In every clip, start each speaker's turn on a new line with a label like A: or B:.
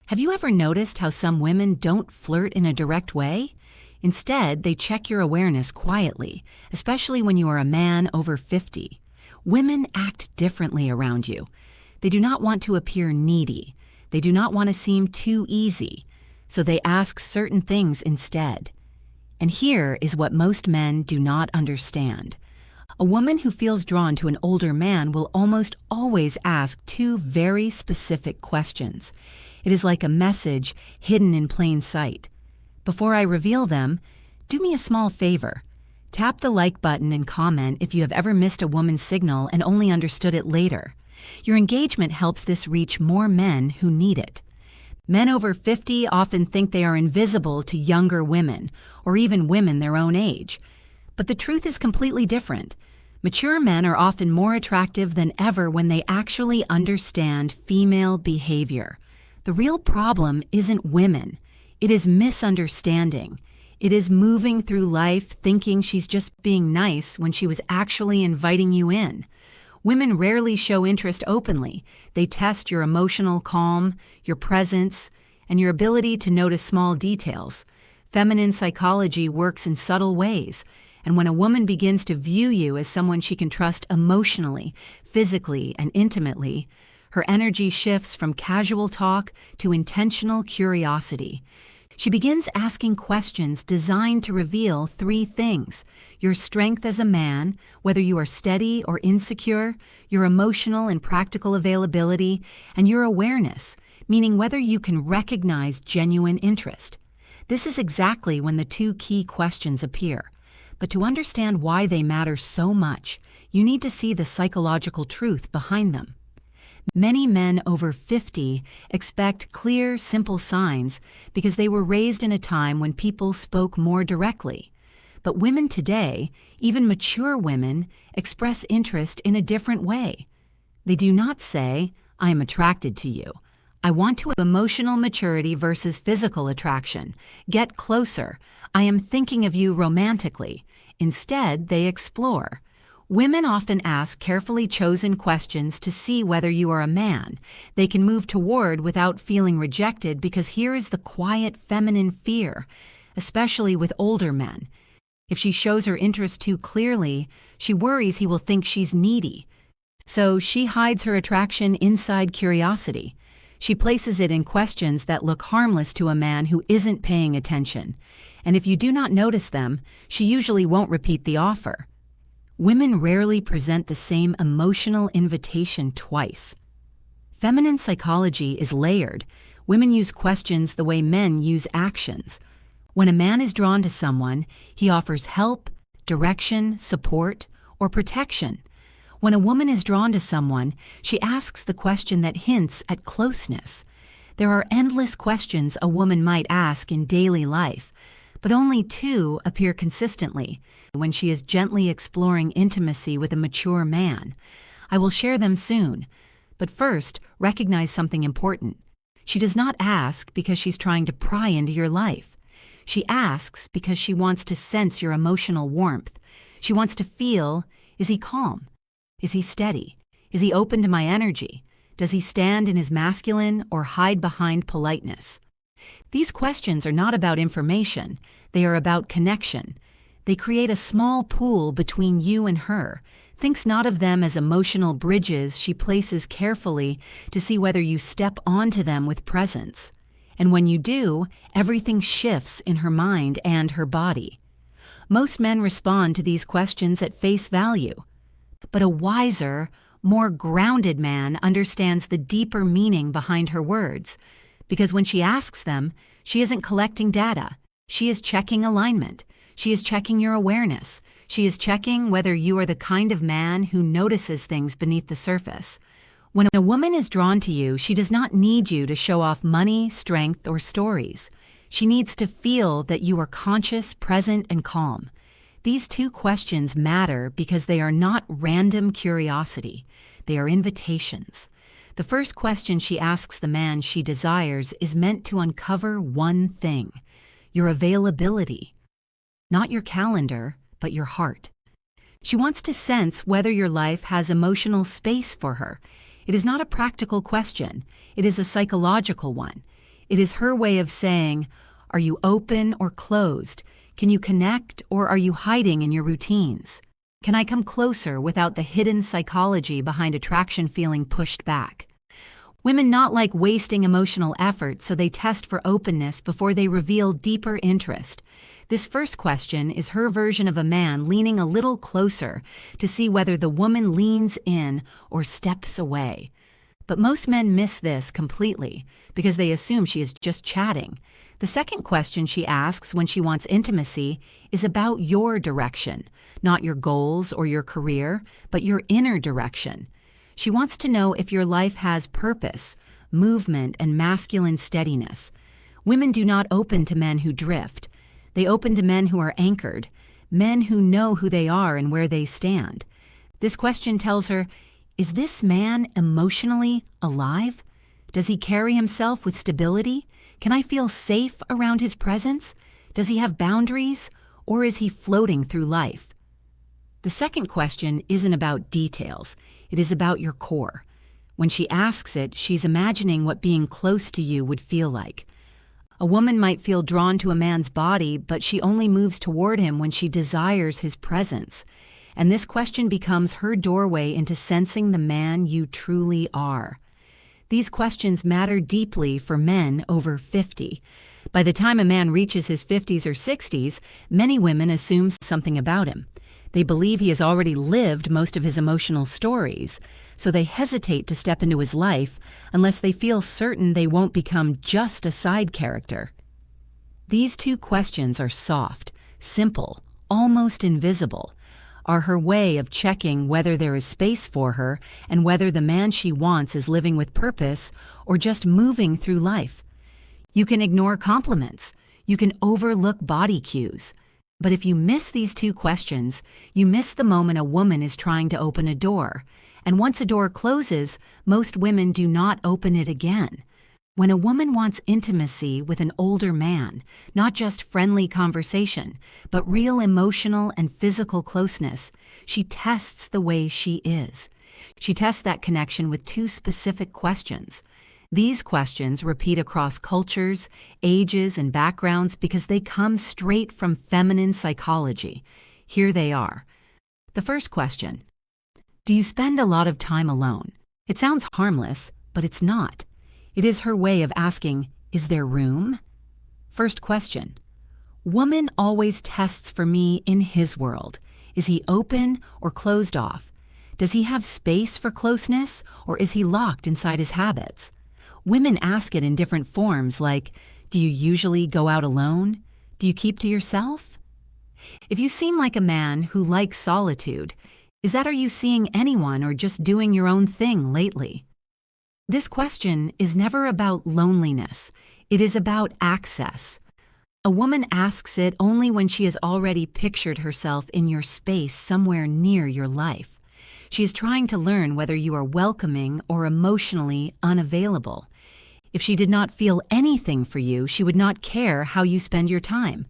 A: Have you ever noticed how some women don't flirt in a direct way? Instead, they check your awareness quietly, especially when you are a man over 50. Women act differently around you. They do not want to appear needy. They do not want to seem too easy, so they ask certain things instead. And here is what most men do not understand. A woman who feels drawn to an older man will almost always ask two very specific questions. It is like a message hidden in plain sight. Before I reveal them, do me a small favor. Tap the like button and comment if you have ever missed a woman's signal and only understood it later. Your engagement helps this reach more men who need it. Men over 50 often think they are invisible to younger women, or even women their own age. But the truth is completely different. Mature men are often more attractive than ever when they actually understand female behavior. The real problem isn't women. It is misunderstanding. It is moving through life thinking she's just being nice when she was actually inviting you in. Women rarely show interest openly. They test your emotional calm, your presence, and your ability to notice small details. Feminine psychology works in subtle ways, and when a woman begins to view you as someone she can trust emotionally, physically, and intimately, her energy shifts from casual talk to intentional curiosity. She begins asking questions designed to reveal three things: your strength as a man, whether you are steady or insecure, your emotional and practical availability, and your awareness, meaning whether you can recognize genuine interest. This is exactly when the two key questions appear. But to understand why they matter so much, you need to see the psychological truth behind them. Many men over 50 expect clear, simple signs because they were raised in a time when people spoke more directly. But women today, even mature women, express interest in a different way. They do not say, "I am attracted to you." "I want to." Emotional maturity versus physical attraction. "Get closer." "I am thinking of you romantically." Instead, they explore. Women often ask carefully chosen questions to see whether you are a man they can move toward without feeling rejected, because here is the quiet feminine fear, especially with older men. If she shows her interest too clearly, she worries he will think she's needy. So she hides her attraction inside curiosity. She places it in questions that look harmless to a man who isn't paying attention. And if you do not notice them, she usually won't repeat the offer. Women rarely present the same emotional invitation twice. Feminine psychology is layered. Women use questions the way men use actions. When a man is drawn to someone, he offers help, direction, support, or protection. When a woman is drawn to someone, she asks the question that hints at closeness. There are endless questions a woman might ask in daily life, but only two appear consistently when she is gently exploring intimacy with a mature man. I will share them soon, but first, recognize something important. She does not ask because she's trying to pry into your life. She asks because she wants to sense your emotional warmth. She wants to feel, is he calm? Is he steady? Is he open to my energy? Does he stand in his masculine or hide behind politeness? These questions are not about information. They are about connection. They create a small pool between you and her. Thinks not of them as emotional bridges she places carefully to see whether you step onto them with presence. And when you do, everything shifts in her mind and her body. Most men respond to these questions at face value. But a wiser, more grounded man understands the deeper meaning behind her words. Because when she asks them, she isn't collecting data. She is checking alignment. She is checking your awareness. She is checking whether you are the kind of man who notices things beneath the surface. When a woman is drawn to you, she does not need you to show off money, strength, or stories. She needs to feel that you are conscious, present, and calm. These two questions matter because they are not random curiosity. They are invitations. The first question she asks the man she desires is meant to uncover one thing: your availability. Not your calendar, but your heart. She wants to sense whether your life has emotional space for her. It is not a practical question. It is a psychological one. It is her way of saying, are you open or closed? Can you connect or are you hiding in your routines? Can I come closer without the hidden psychology behind attraction feeling pushed back? Women not like wasting emotional effort, so they test for openness before they reveal deeper interest. This first question is her version of a man leaning a little closer to see whether the woman leans in or steps away. But most men miss this completely because they assume she is just chatting. The second question she asks when she wants intimacy is about your direction, not your goals or your career, but your inner direction. She wants to know if your life has purpose, movement, and masculine steadiness. Women do not open to men who drift. They open to men who are anchored, men who know who they are and where they stand. This question tells her, is this man emotionally alive? Does he carry himself with stability? Can I feel safe around his presence? Does he have boundaries, or is he floating through life? The second question isn't about details. It is about your core. When she asks it, she's imagining what being close to you would feel like. A woman might feel drawn to a man's body, but she only moves toward him when she desires his presence. And this question becomes her doorway into sensing the man you truly are. These questions matter deeply for men over 50. By the time a man reaches his 50s or 60s, many women assume something about him. They believe he has already lived most of his emotional stories, so they hesitate to step into his life unless they feel certain they won't become just a side character. These two questions are soft, simple, almost invisible, are her way of checking whether there is space for her and whether the man she wants is living with purpose or just moving through life. You can ignore compliments. You can overlook body cues. But if you miss these two questions, you miss the moment a woman is trying to open a door. And once a door closes, most women do not open it again. When a woman wants intimacy with an older man, not just friendly conversation, but real emotional and physical closeness, she tests the way she is. She tests that connection with two specific questions. These questions repeat across cultures, ages, and backgrounds because they come straight from feminine psychology. Here they are. The first question: do you spend a lot of time alone? It sounds harmless, but it's not. It is her way of asking, is there room? First question: woman always tests for me in his world. Is he open or closed off? Does he have space for closeness, or is he locked inside his habits? Women ask it in different forms, like, do you usually go out alone? Do you keep to yourself? If you seem like a man who likes solitude, is that are you seeing anyone or just doing your own thing lately? This question is never about loneliness. It is about access. A woman asks it only when she has already pictured herself in your space somewhere near your life. She is trying to learn whether you are welcoming or emotionally unavailable. If she did not feel anything for you, she would not care how you spend your time.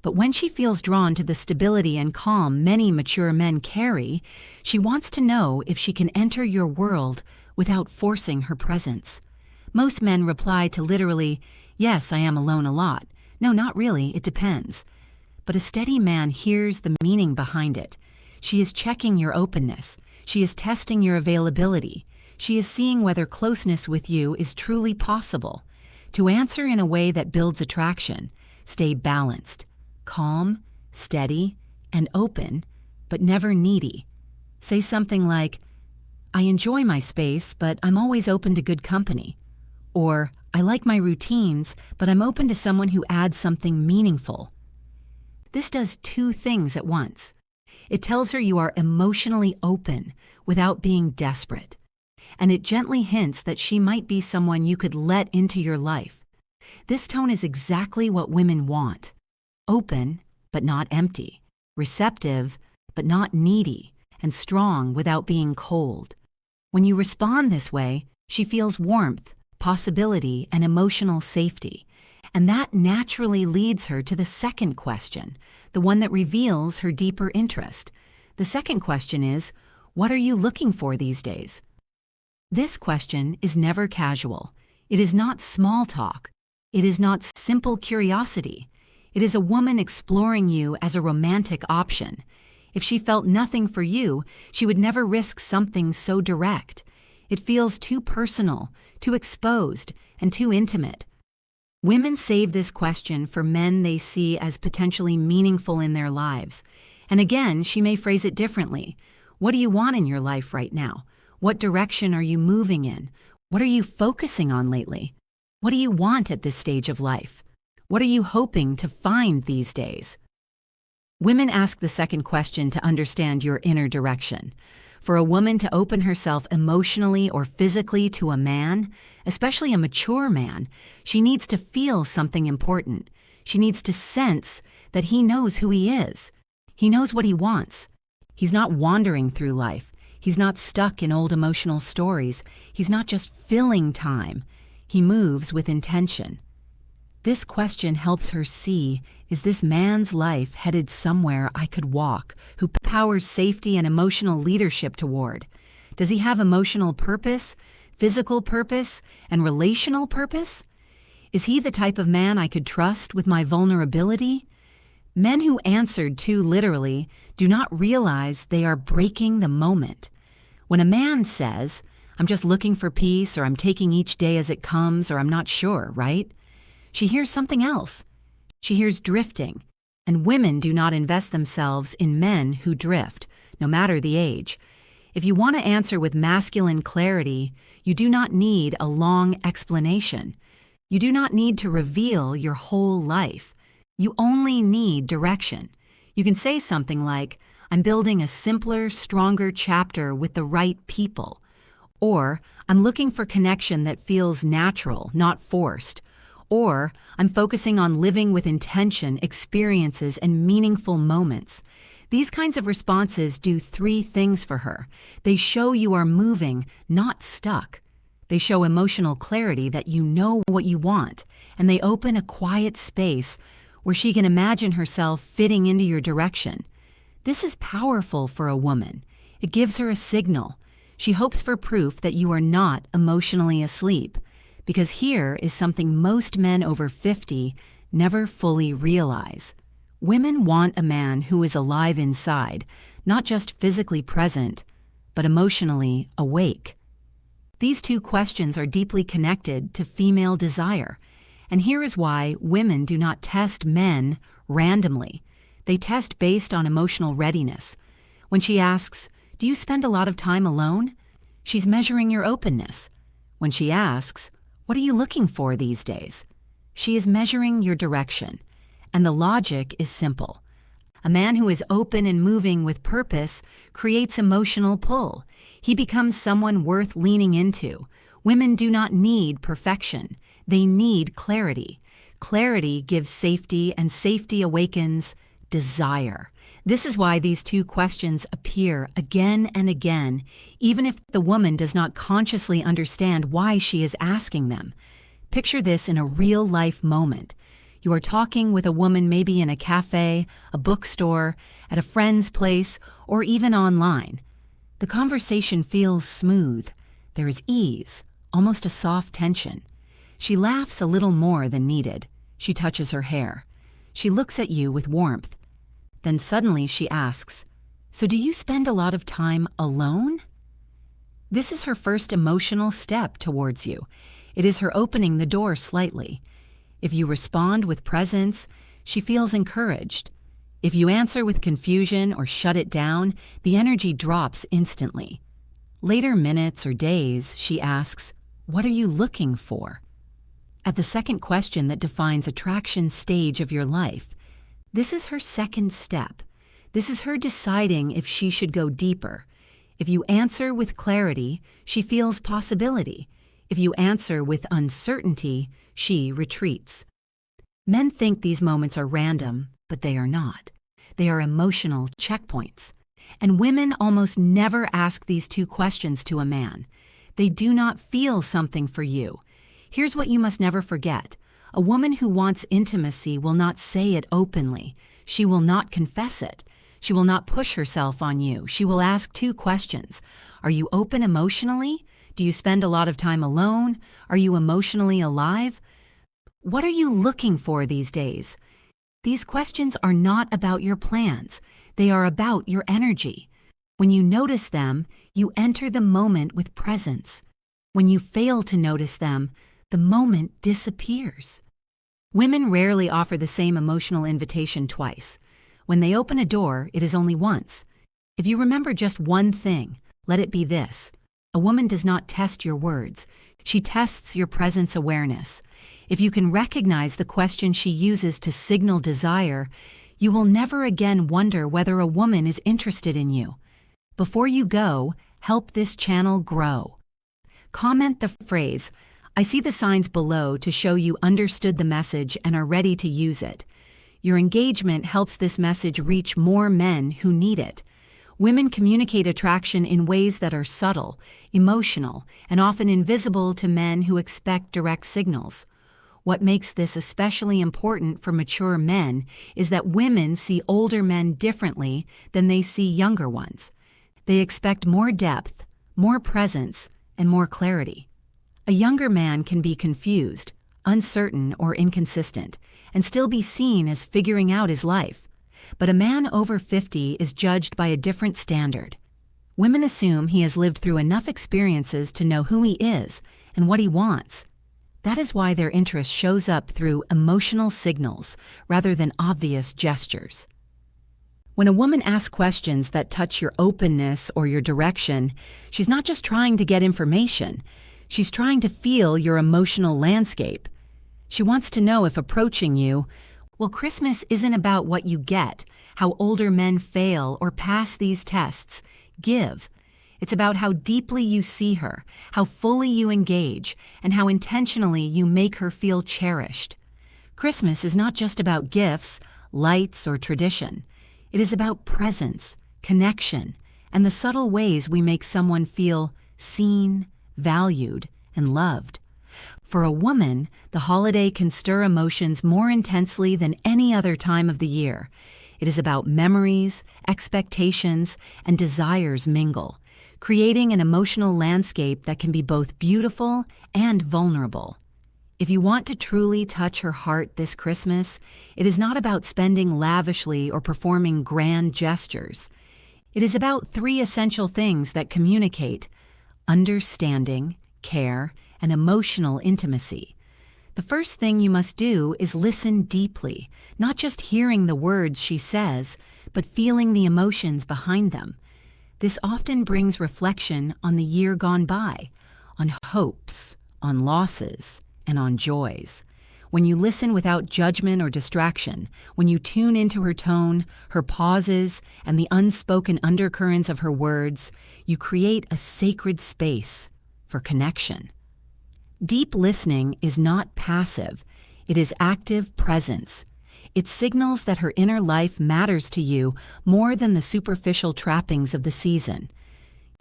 A: But when she feels drawn to the stability and calm many mature men carry, she wants to know if she can enter your world without forcing her presence. Most men reply to literally, yes, I am alone a lot. No, not really, it depends. But a steady man hears the meaning behind it. She is checking your openness. She is testing your availability. She is seeing whether closeness with you is truly possible. To answer in a way that builds attraction, stay balanced, calm, steady, and open, but never needy. Say something like, I enjoy my space, but I'm always open to good company. Or, I like my routines, but I'm open to someone who adds something meaningful. This does two things at once. It tells her you are emotionally open without being desperate. And it gently hints that she might be someone you could let into your life. This tone is exactly what women want. Open, but not empty. Receptive, but not needy. And strong without being cold. When you respond this way, she feels warmth, possibility, and emotional safety. And that naturally leads her to the second question, the one that reveals her deeper interest. The second question is, what are you looking for these days? This question is never casual. It is not small talk. It is not simple curiosity. It is a woman exploring you as a romantic option. If she felt nothing for you, she would never risk something so direct. It feels too personal, too exposed, and too intimate. Women save this question for men they see as potentially meaningful in their lives. And again, she may phrase it differently. What do you want in your life right now? What direction are you moving in? What are you focusing on lately? What do you want at this stage of life? What are you hoping to find these days? Women ask the second question to understand your inner direction. For a woman to open herself emotionally or physically to a man, especially a mature man, she needs to feel something important. She needs to sense that he knows who he is. He knows what he wants. He's not wandering through life. He's not stuck in old emotional stories. He's not just filling time. He moves with intention. This question helps her see, is this man's life headed somewhere I could walk, who powers safety and emotional leadership toward? Does he have emotional purpose, physical purpose, and relational purpose? Is he the type of man I could trust with my vulnerability? Men who answered too literally do not realize they are breaking the moment. When a man says, I'm just looking for peace, or I'm taking each day as it comes, or I'm not sure, right? She hears something else. She hears drifting. And women do not invest themselves in men who drift, no matter the age. If you want to answer with masculine clarity, you do not need a long explanation. You do not need to reveal your whole life. You only need direction. You can say something like, I'm building a simpler, stronger chapter with the right people. Or, I'm looking for connection that feels natural, not forced. Or, I'm focusing on living with intention, experiences, and meaningful moments. These kinds of responses do three things for her. They show you are moving, not stuck. They show emotional clarity that you know what you want, and they open a quiet space where she can imagine herself fitting into your direction. This is powerful for a woman. It gives her a signal. She hopes for proof that you are not emotionally asleep. Because here is something most men over 50 never fully realize. Women want a man who is alive inside, not just physically present, but emotionally awake. These two questions are deeply connected to female desire. And here is why women do not test men randomly. They test based on emotional readiness. When she asks, do you spend a lot of time alone? She's measuring your openness. When she asks, what are you looking for these days? She is measuring your direction. And the logic is simple. A man who is open and moving with purpose creates emotional pull. He becomes someone worth leaning into. Women do not need perfection. They need clarity. Clarity gives safety, and safety awakens desire. This is why these two questions appear again and again, even if the woman does not consciously understand why she is asking them. Picture this in a real-life moment. You are talking with a woman maybe in a cafe, a bookstore, at a friend's place, or even online. The conversation feels smooth. There is ease, almost a soft tension. She laughs a little more than needed. She touches her hair. She looks at you with warmth. Then suddenly she asks, so do you spend a lot of time alone? This is her first emotional step towards you. It is her opening the door slightly. If you respond with presence, she feels encouraged. If you answer with confusion or shut it down, the energy drops instantly. Later minutes or days, she asks, what are you looking for? At the second question that defines attraction stage of your life, this is her second step. This is her deciding if she should go deeper. If you answer with clarity, she feels possibility. If you answer with uncertainty, she retreats. Men think these moments are random, but they are not. They are emotional checkpoints. And women almost never ask these two questions to a man. They do not feel something for you. Here's what you must never forget. A woman who wants intimacy will not say it openly. She will not confess it. She will not push herself on you. She will ask two questions. Are you open emotionally? Do you spend a lot of time alone? Are you emotionally alive? What are you looking for these days? These questions are not about your plans. They are about your energy. When you notice them, you enter the moment with presence. When you fail to notice them, the moment disappears. Women rarely offer the same emotional invitation twice. When they open a door, it is only once. If you remember just one thing, let it be this. A woman does not test your words. She tests your presence awareness. If you can recognize the question she uses to signal desire, you will never again wonder whether a woman is interested in you. Before you go, help this channel grow. Comment the phrase, "I see the signs below," to show you understood the message and are ready to use it. Your engagement helps this message reach more men who need it. Women communicate attraction in ways that are subtle, emotional, and often invisible to men who expect direct signals. What makes this especially important for mature men is that women see older men differently than they see younger ones. They expect more depth, more presence, and more clarity. A younger man can be confused, uncertain, or inconsistent, and still be seen as figuring out his life. But a man over 50 is judged by a different standard. Women assume he has lived through enough experiences to know who he is and what he wants. That is why their interest shows up through emotional signals rather than obvious gestures. When a woman asks questions that touch your openness or your direction, she's not just trying to get information. She's trying to feel your emotional landscape. She wants to know if approaching you, well, Christmas isn't about what you get, how older men fail or pass these tests. Give. It's about how deeply you see her, how fully you engage, and how intentionally you make her feel cherished. Christmas is not just about gifts, lights, or tradition. It is about presence, connection, and the subtle ways we make someone feel seen, valued, and loved. For a woman, the holiday can stir emotions more intensely than any other time of the year. It is about memories, expectations, and desires mingle, creating an emotional landscape that can be both beautiful and vulnerable. If you want to truly touch her heart this Christmas, it is not about spending lavishly or performing grand gestures. It is about 3 essential things that communicate: understanding, care, and emotional intimacy. The first thing you must do is listen deeply, not just hearing the words she says, but feeling the emotions behind them. This often brings reflection on the year gone by, on hopes, on losses, and on joys. When you listen without judgment or distraction, when you tune into her tone, her pauses, and the unspoken undercurrents of her words, you create a sacred space for connection. Deep listening is not passive. It is active presence. It signals that her inner life matters to you more than the superficial trappings of the season.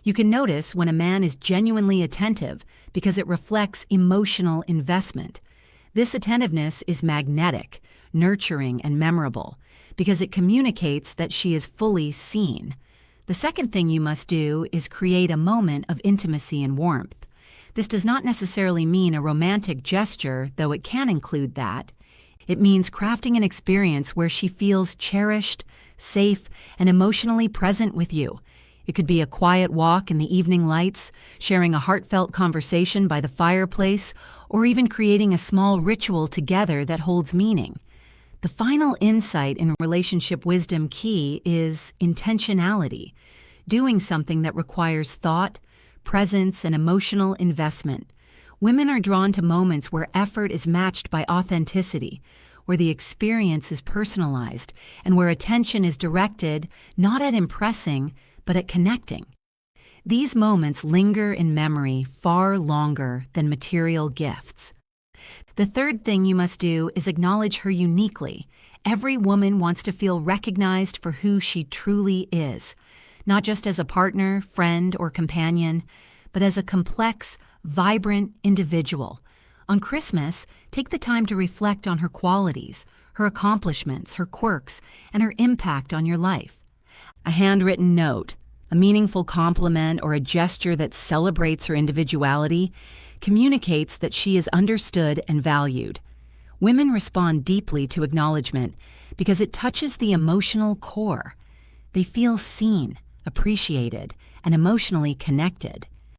A: You can notice when a man is genuinely attentive because it reflects emotional investment. This attentiveness is magnetic, nurturing, and memorable because it communicates that she is fully seen. The second thing you must do is create a moment of intimacy and warmth. This does not necessarily mean a romantic gesture, though it can include that. It means crafting an experience where she feels cherished, safe, and emotionally present with you. It could be a quiet walk in the evening lights, sharing a heartfelt conversation by the fireplace, or even creating a small ritual together that holds meaning. The final insight in relationship wisdom key is intentionality, doing something that requires thought, presence, and emotional investment. Women are drawn to moments where effort is matched by authenticity, where the experience is personalized, and where attention is directed not at impressing, but at connecting. These moments linger in memory far longer than material gifts. The third thing you must do is acknowledge her uniquely. Every woman wants to feel recognized for who she truly is, not just as a partner, friend, or companion, but as a complex, vibrant individual. On Christmas, take the time to reflect on her qualities, her accomplishments, her quirks, and her impact on your life. A handwritten note, a meaningful compliment, or a gesture that celebrates her individuality communicates that she is understood and valued. Women respond deeply to acknowledgement because it touches the emotional core. They feel seen, appreciated, and emotionally connected.